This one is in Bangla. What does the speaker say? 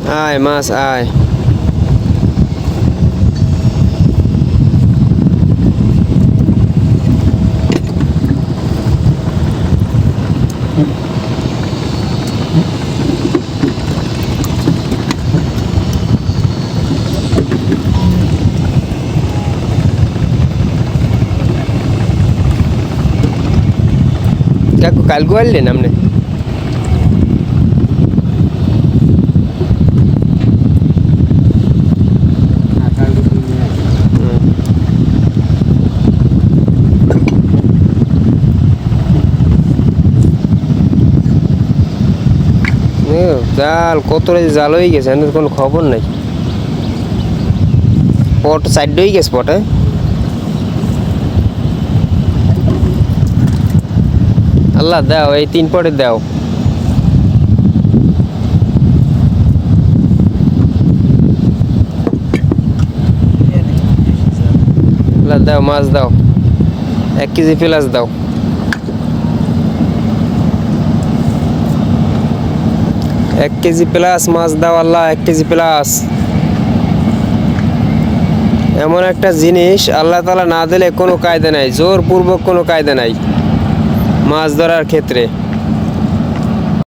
আয় মাছ আয়। কাকু কালকে আসলেন আপনি? জাল কত জাল হয়ে গেছে, কোনো খবর নাই। পট সাইড হয়ে গেছে পটে। আল্লাহ দাও, এই 3 পটে দাও। আল্লাহ দাও, মাছ দাও, 1 কেজি প্লাস দাও। 1 কেজি প্লাস মাছ দাও আল্লাহ, 1 কেজি প্লাস। এমন একটা জিনিস আল্লাহ তাআলা না দিলে কোনো কায়দা নাই, জোরপূর্বক কোনো কায়দা নাই মাছ ধরার ক্ষেত্রে।